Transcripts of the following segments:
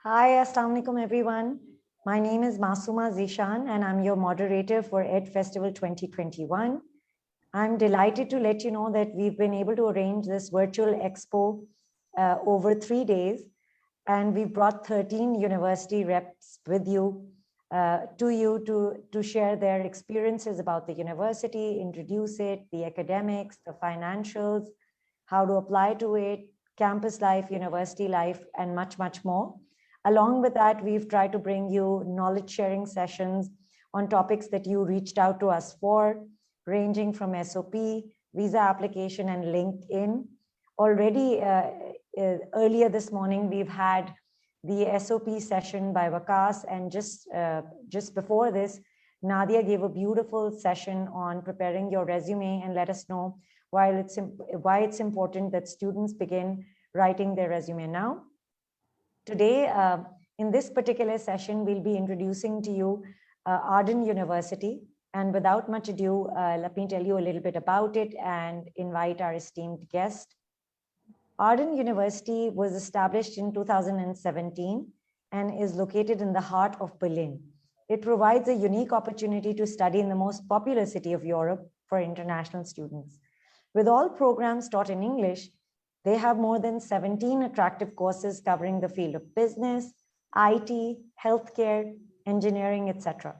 Hi, Assalamu alaikum everyone. My name is Masuma Zishan and I'm your moderator for EdFestival 2021. I'm delighted to let you know that we've been able to arrange this virtual expo over 3 days, and we brought 13 university reps with you to share their experiences about the university, introduce it, the academics, the financials, how to apply to it, campus life, university life, and much, much more. Along with that, we've tried to bring you knowledge sharing sessions on topics that you reached out to us for, ranging from SOP, visa application, and LinkedIn. Already earlier this morning, we've had the SOP session by Wakas, and just before this, Nadia gave a beautiful session on preparing your resume and let us know why it's important that students begin writing their resume now. Today, in this particular session, we'll be introducing to you Arden University. And without much ado, let me tell you a little bit about it and invite our esteemed guest. Arden University was established in 2017 and is located in the heart of Berlin. It provides a unique opportunity to study in the most popular city of Europe for international students. With all programs taught in English, they have more than 17 attractive courses covering the field of business, IT, healthcare, engineering, etc.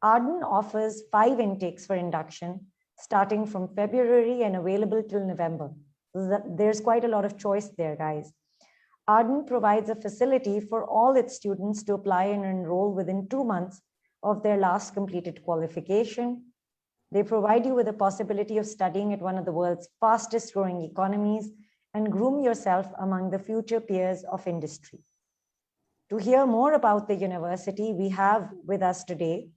Arden offers 5 intakes for induction, starting from February and available till November. There's quite a lot of choice there, guys. Arden provides a facility for all its students to apply and enroll within 2 months of their last completed qualification. They provide you with the possibility of studying at one of the world's fastest growing economies and groom yourself among the future peers of industry. To hear more about the university, we have with us today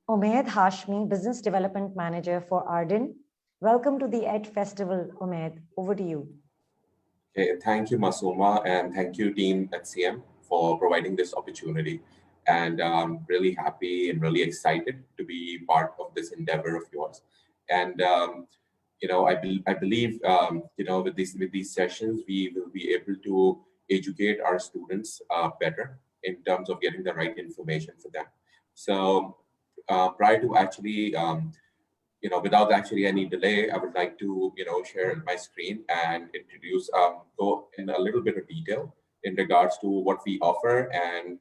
Umaid Hashmi, Business Development Manager for Arden. Welcome to the EdFestival, Umaid. Over to you. Okay, thank you, Masuma, and thank you, team at CM, for providing this opportunity. And I'm really happy and really excited to be part of this endeavor of yours. And I believe with these sessions, we will be able to educate our students better in terms of getting the right information for them. So prior to actually without actually any delay, I would like to share my screen and introduce go in a little bit of detail in regards to what we offer and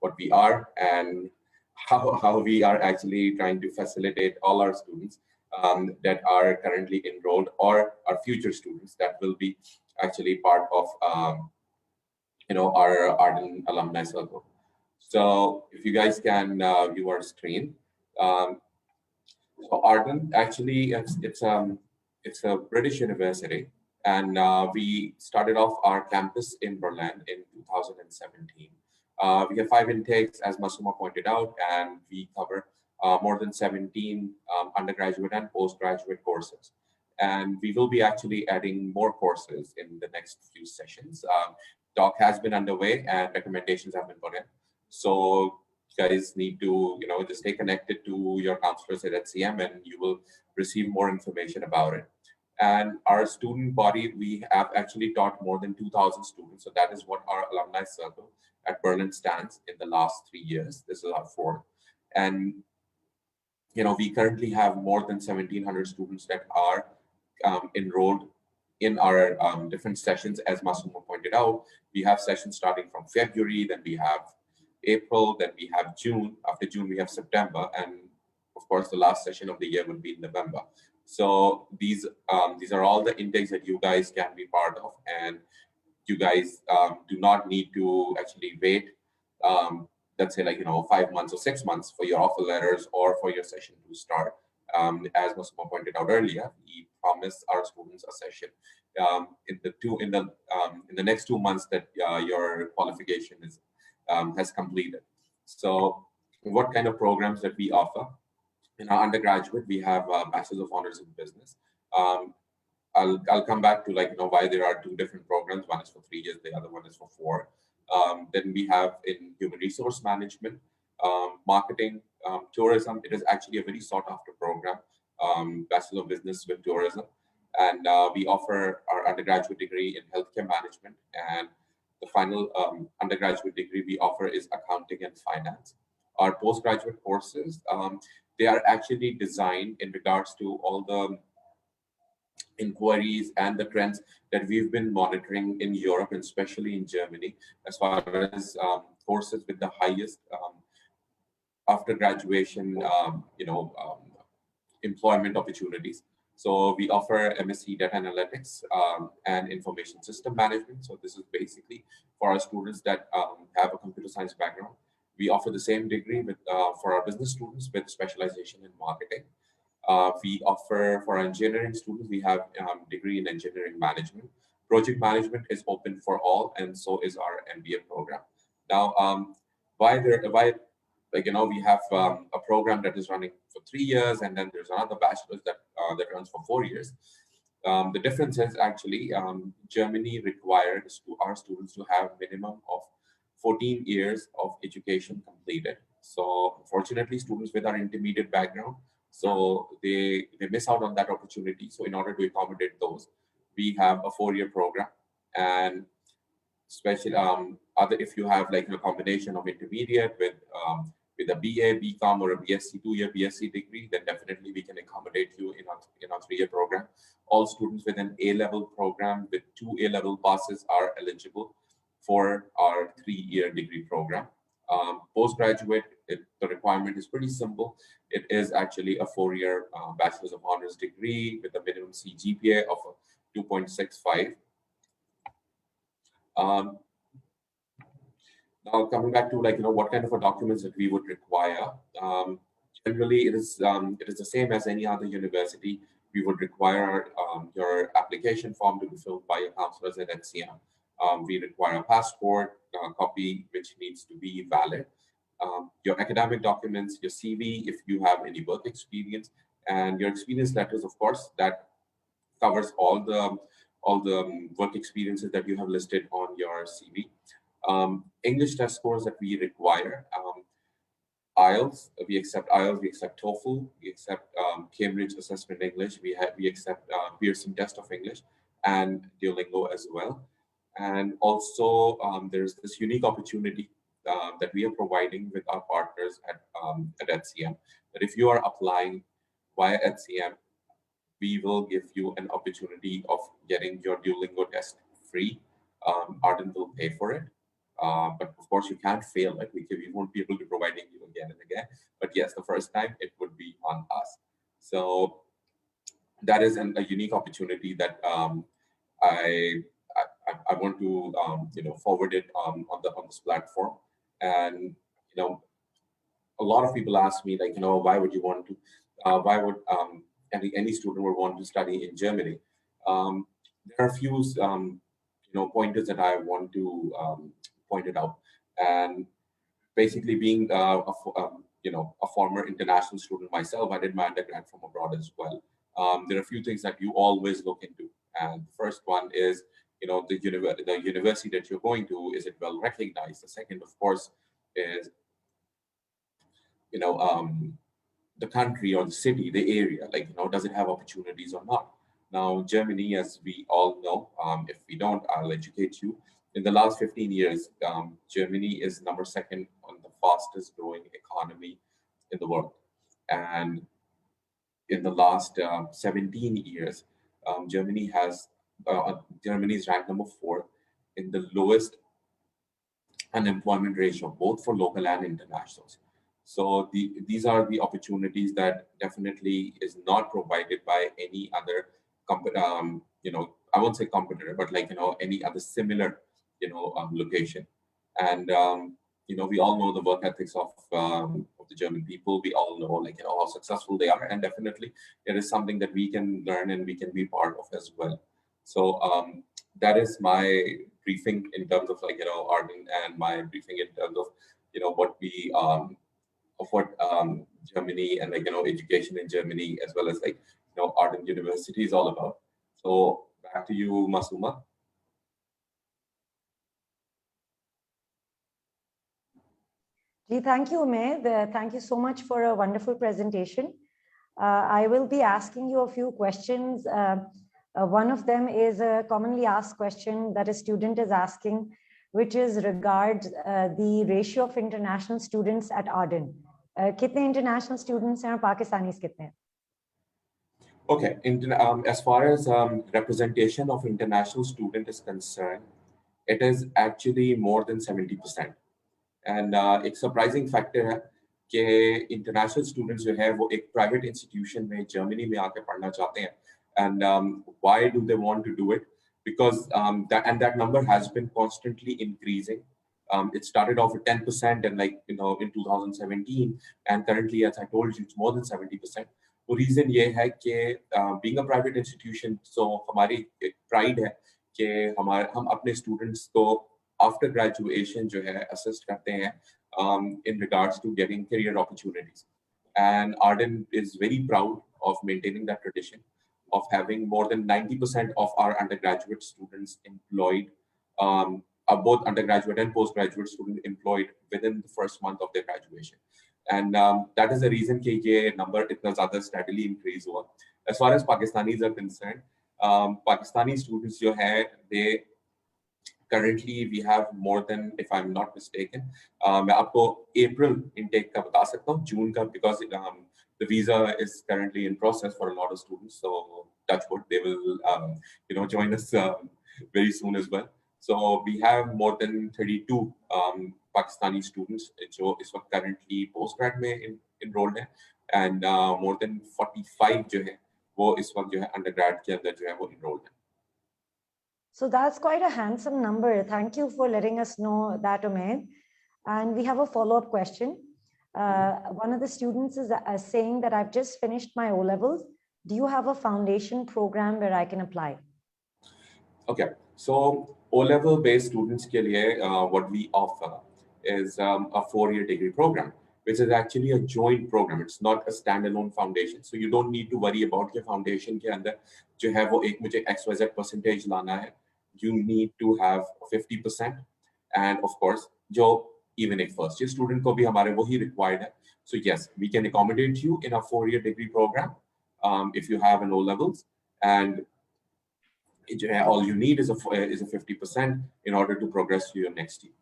what we are and how we are actually trying to facilitate all our students that are currently enrolled or our future students that will be actually part of our Arden alumni circle. So if you guys can view our screen. So Arden actually it's a British university, and we started off our campus in Berlin in 2017. We have 5 intakes, as Masuma pointed out, and we cover more than 17 undergraduate and postgraduate courses. And we will be actually adding more courses in the next few sessions. Talk has been underway and recommendations have been put in. So you guys need to just stay connected to your counselors at HCM and you will receive more information about it. And our student body, we have actually taught more than 2,000 students. So that is what our alumni circle at Berlin stands in the last 3 years. This is our 4th. And we currently have more than 1,700 students that are enrolled in our different sessions. As Masuma pointed out, we have sessions starting from February, then we have April, then we have June. After June, we have September, and of course, the last session of the year will be in November. So these are all the intakes that you guys can be part of, and you guys do not need to actually wait, let's say 5 months or 6 months for your offer letters or for your session to start. As Masuma pointed out earlier, we promise our students a session in the next 2 months that your qualification is has completed. So what kind of programs that we offer? In our undergraduate, we have Bachelor of Honors in Business. I'll come back to why there are 2 different programs. One is for 3 years, the other one is for 4. Then we have in Human Resource Management, Marketing, Tourism. It is actually a very sought after program, Bachelor of Business with Tourism. And we offer our undergraduate degree in healthcare management, and the final undergraduate degree we offer is accounting and finance. Our postgraduate courses, they are actually designed in regards to all the inquiries and the trends that we've been monitoring in Europe, and especially in Germany, as far as courses with the highest after graduation, employment opportunities. So we offer MSc Data Analytics and Information System Management. So this is basically for our students that have a computer science background. We offer the same degree with for our business students with specialization in marketing. We offer for our engineering students, we have degree in engineering management. Project management is open for all, and so is our MBA program. Now, why we have a program that is running for 3 years, and then there's another bachelor's that runs for 4 years. The difference is actually Germany requires our students to have minimum of 14 years of education completed. So unfortunately, students with our intermediate background, so they miss out on that opportunity. So in order to accommodate those, we have a 4-year program. And especially other, if you have like a combination of intermediate with a BA, BCom, or a BSc 2-year BSc degree, then definitely we can accommodate you in our 3-year program. All students with an A-level program with 2 A-level passes are eligible for our 3-year degree program. Postgraduate, the requirement is pretty simple. It is actually a 4-year Bachelor's of Honors degree with a minimum CGPA of 2.65. Now coming back to what kind of documents that we would require. Generally, it is the same as any other university. We would require your application form to be filled by your counselors at HCM. We require a passport copy, which needs to be valid. Your academic documents, your CV, if you have any work experience, and your experience letters, of course, that covers all the work experiences that you have listed on your CV. English test scores that we require. IELTS, we accept IELTS, we accept TOEFL, we accept Cambridge Assessment English, we accept Pearson Test of English, and Duolingo as well. And also, there's this unique opportunity that we are providing with our partners at HCM, that if you are applying via HCM, we will give you an opportunity of getting your Duolingo test free. Arden will pay for it. But of course, you can't fail it. We won't be able to providing you again and again. But yes, the first time it would be on us. So that is a unique opportunity that I want to forward it on this platform. And a lot of people ask me why would you want to? Why would any student would want to study in Germany? There are a few pointers that I want to point it out. And basically, being a former international student myself, I did my undergrad from abroad as well. There are a few things that you always look into, and the first one is the university that you're going to, is it well recognized? The second, of course, is the country or the city, the area, does it have opportunities or not? Now, Germany, as we all know, if we don't, I'll educate you. In the last 15 years, Germany is number 2nd on the fastest growing economy in the world. And in the last 17 years, Germany is ranked number 4 in the lowest unemployment ratio, both for local and internationals. So these are the opportunities that definitely is not provided by any other I won't say competitor, but any other similar location. And we all know the work ethics of the German people. We all know how successful they are, and definitely it is something that we can learn and we can be part of as well. So that is my briefing in terms of Arden, and my briefing in terms of what we of what Germany and education in Germany, as well as Arden University is all about. So back to you, Masuma. Thank you, Umaid. Thank you so much for a wonderful presentation. I will be asking you a few questions One of them is a commonly asked question that a student is asking, which is regards the ratio of international students at Arden. Kitne international students hain aur Pakistanis kitne hain? Okay, as far as representation of international student is concerned, it is actually more than 70%. And एक surprising factor है कि international students जो है वो एक private institution में Germany में आके पढ़ना चाहते हैं. And why do they want to do it? Because that number has been constantly increasing. It started off with 10% and in 2017, and currently, as I told you, it's more than 70%. तो reason ये है कि being a private institution, so हमारी एक pride है कि हम अपने students को after graduation जो है assist करते हैं in regards to getting career opportunities. And Arden is very proud of maintaining that tradition of having more than 90% of our undergraduate students employed, both undergraduate and postgraduate students employed within the first month of their graduation. And that is the reason कि ये number इतना ज़्यादा steadily increase हुआ. As far as Pakistanis are concerned, Pakistani students जो है, they currently we have more than, if I'm not mistaken, मैं आपको April intake का बता सकता हूँ, June का, because the visa is currently in process for a lot of students. So touch wood, they will join us very soon as well. So we have more than 32 Pakistani students जो इस वक्त currently postgrad में enrolled हैं, and more than 45 जो है वो इस वक्त जो है undergrad के अंदर जो है वो enrolled हैं. So that's quite a handsome number. Thank you for letting us know that, Umaid. And we have a follow-up question. One of the students is saying that I've just finished my O-levels. Do you have a foundation program where I can apply? Okay, so O-level based students के लिए what we offer is a 4-year degree program, which is actually a joint program. It's not a standalone foundation. So you don't need to worry about your foundation के अंदर जो है वो एक मुझे XYZ percentage लाना है. You need to have 50%, and of course, जो even एक first year student को भी हमारे वही required है. So yes, we can accommodate you in a 4-year degree program if you have an O-levels, and all you need is a 50% in order to progress to your next year.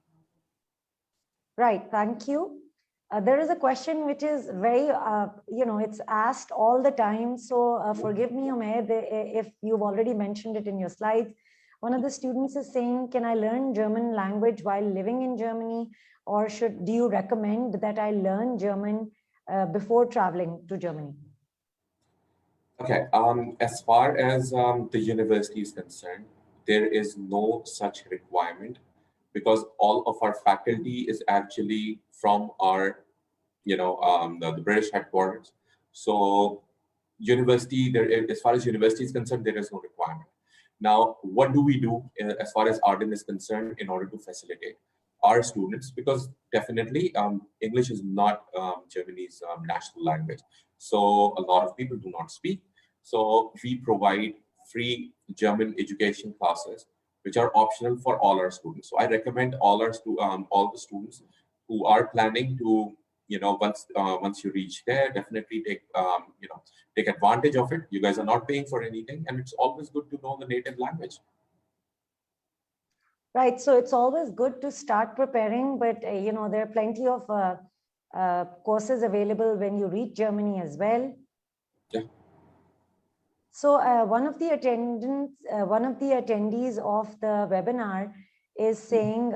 Right, thank you. There is a question which is very, it's asked all the time. So forgive me, Umair, if you've already mentioned it in your slides. One of the students is saying, can I learn German language while living in Germany? Or do you recommend that I learn German before traveling to Germany? Okay, as far as the university is concerned, there is no such requirement because all of our faculty is actually from our, the British headquarters. So university, as far as university is concerned, there is no requirement. Now, what do we do as far as Arden is concerned in order to facilitate our students? Because definitely English is not Germany's national language. So a lot of people do not speak. So we provide free German education classes, which are optional for all our students. So I recommend all the students who are planning to, once you reach there, definitely take advantage of it. You guys are not paying for anything, and it's always good to know the native language. Right. So it's always good to start preparing, but there are plenty of courses available when you reach Germany as well. Yeah. So one of the attendees of the webinar is saying,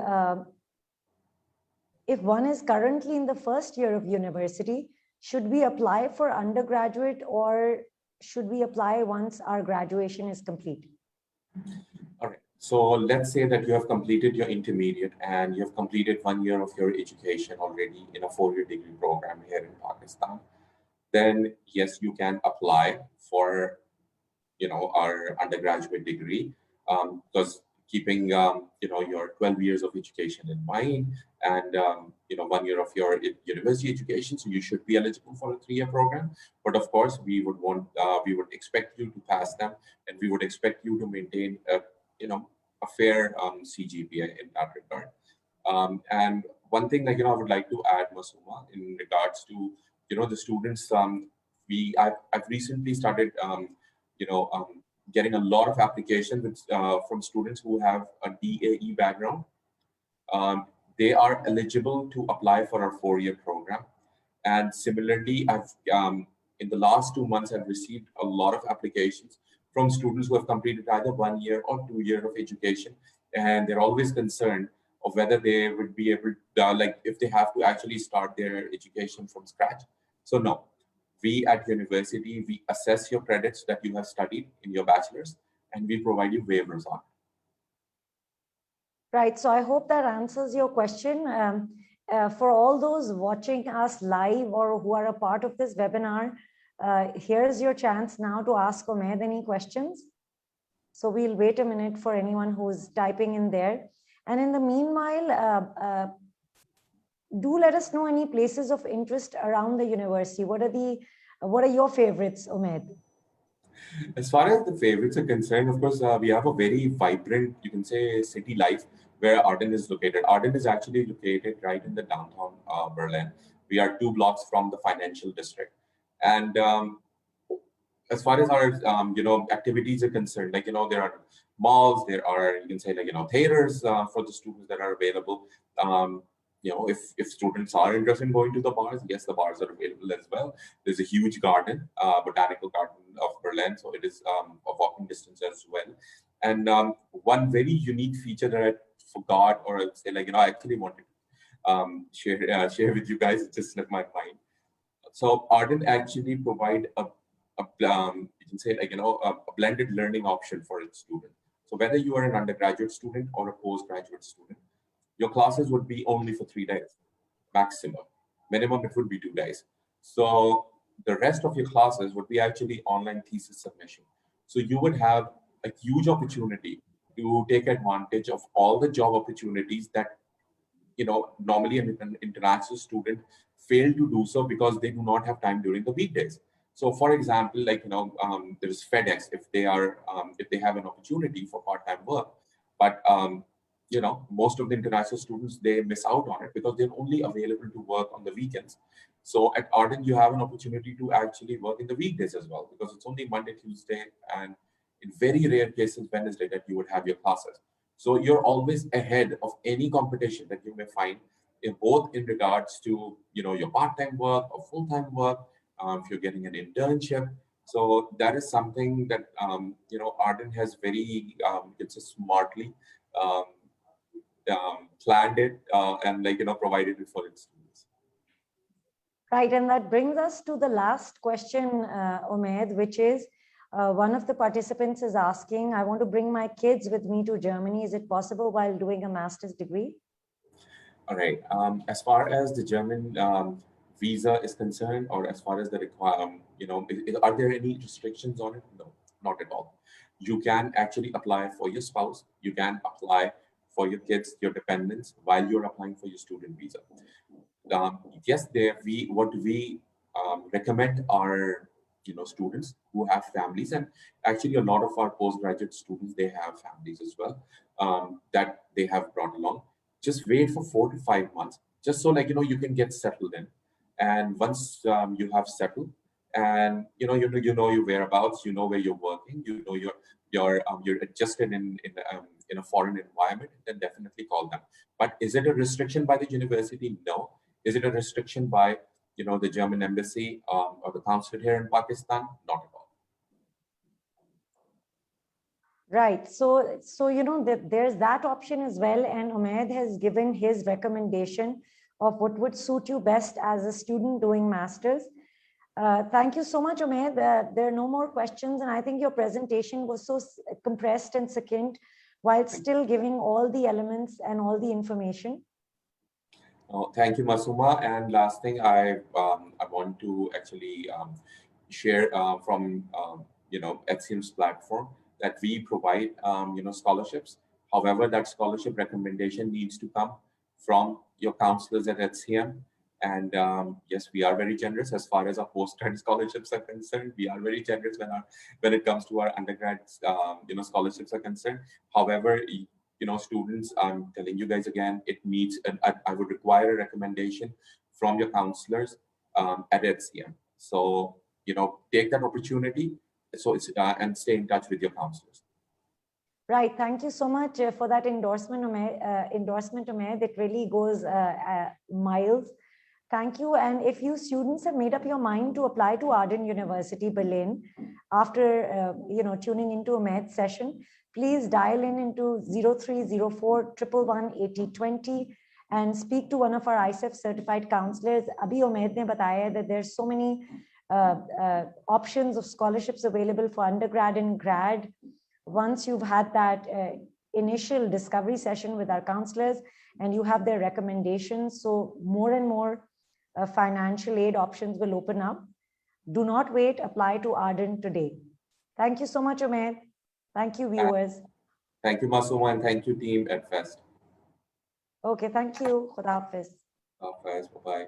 if one is currently in the first year of university, should we apply for undergraduate or should we apply once our graduation is complete? All right. So let's say that you have completed your intermediate and you have completed 1 year of your education already in a 4-year degree program here in Pakistan. Then yes, you can apply for, our undergraduate degree because keeping, your 12 years of education in mind and, 1 year of your university education. So you should be eligible for a 3-year program. But of course, we would expect you to pass them, and we would expect you to maintain a fair CGPA in that regard. And one thing that, I would like to add, Masuma, in regards to, the students, I've recently started, getting a lot of applications from students who have a DAE background. Um, they are eligible to apply for our 4-year program. And similarly, in the last 2 months, I've received a lot of applications from students who have completed either 1 year or 2 years of education. And they're always concerned of whether they would be able to, like if they have to actually start their education from scratch. So no, we at university, we assess your credits that you have studied in your bachelor's, and we provide you waivers on it. Right. So I hope that answers your question. For all those watching us live or who are a part of this webinar, here's your chance now to ask Umaid any questions. So we'll wait a minute for anyone who's typing in there. And in the meanwhile, do let us know any places of interest around the university. What are your favorites, Umaid? As far as the favorites are concerned, of course, we have a very vibrant, you can say, city life where Arden is located. Arden is actually located right in the downtown Berlin. We are 2 blocks from the financial district. And as far as our, activities are concerned, like, there are malls, there are, you can say, like, theaters for the students that are available. If students are interested in going to the bars, yes, the bars are available as well. There's a huge garden, botanical garden of Berlin, so it is a walking distance as well. And one very unique feature that I forgot, or I'd say, like, I actually wanted to share with you guys, it just slipped my mind. So Arden actually provide you can say, like, a blended learning option for its student. So whether you are an undergraduate student or a postgraduate student, your classes would be only for 3 days, maximum. Minimum, it would be 2 days. So the rest of your classes would be actually online thesis submission. So you would have a huge opportunity to take advantage of all the job opportunities that, normally an international student fail to do so because they do not have time during the weekdays. So for example, like, there's FedEx, if they have an opportunity for part-time work, but most of the international students, they miss out on it because they're only available to work on the weekends. So at Arden, you have an opportunity to actually work in the weekdays as well, because it's only Monday, Tuesday, and in very rare cases, Wednesday, that you would have your classes. So you're always ahead of any competition that you may find, in both in regards to, your part-time work or full-time work, if you're getting an internship. So that is something that, Arden has very, it's a smartly um, planned it and, like, provided it for its students. Right, and that brings us to the last question, Umaid, which is, one of the participants is asking, I want to bring my kids with me to Germany. Is it possible while doing a master's degree? All right. As far as the German visa is concerned, or as far as the are there any restrictions on it? No, not at all. You can actually apply for your spouse. You can apply for your kids, your dependents, while you're applying for your student visa. Yes, what we recommend are, students who have families, and actually a lot of our postgraduate students, they have families as well, that they have brought along. Just wait for 4 to 5 months, just so, like, you can get settled in. And once you have settled, and you know your whereabouts, you know where you're working, you know you're adjusted in a foreign environment, then definitely call them. But is it a restriction by the university? No. Is it a restriction by, the German embassy or the consulate here in Pakistan? Not at all. Right. So there's that option as well. And Umaid has given his recommendation of what would suit you best as a student doing masters. Thank you so much, Umaid. There are no more questions. And I think your presentation was so compressed and succinct, while still giving all the elements and all the information. Thank you, Masuma. And last thing, I want to actually share from HCM's platform, that we provide scholarships. However, that scholarship recommendation needs to come from your counselors at HCM. And yes, we are very generous as far as our post-grad scholarships are concerned. We are very generous when it comes to our undergrad scholarships are concerned. However, students, I'm telling you guys again, it needs, I would require a recommendation from your counselors at HCM. So, take that opportunity so it's and stay in touch with your counselors. Right. Thank you so much for that endorsement, Umair. That really goes miles. Thank you. And if you students have made up your mind to apply to Arden University, Berlin, after tuning into a math session, please dial in into 0304 111 8020 and speak to one of our ICEF certified counselors. Abhi Umair ne bataya that there's so many options of scholarships available for undergrad and grad. Once you've had that initial discovery session with our counselors and you have their recommendations, so more and more financial aid options will open up. Do not wait, apply to Arden today. Thank you so much, Umair. Thank you, viewers. Thank you, Masuma, and thank you, team EdFest. Okay, thank you. Khuda Hafiz. Bye-bye.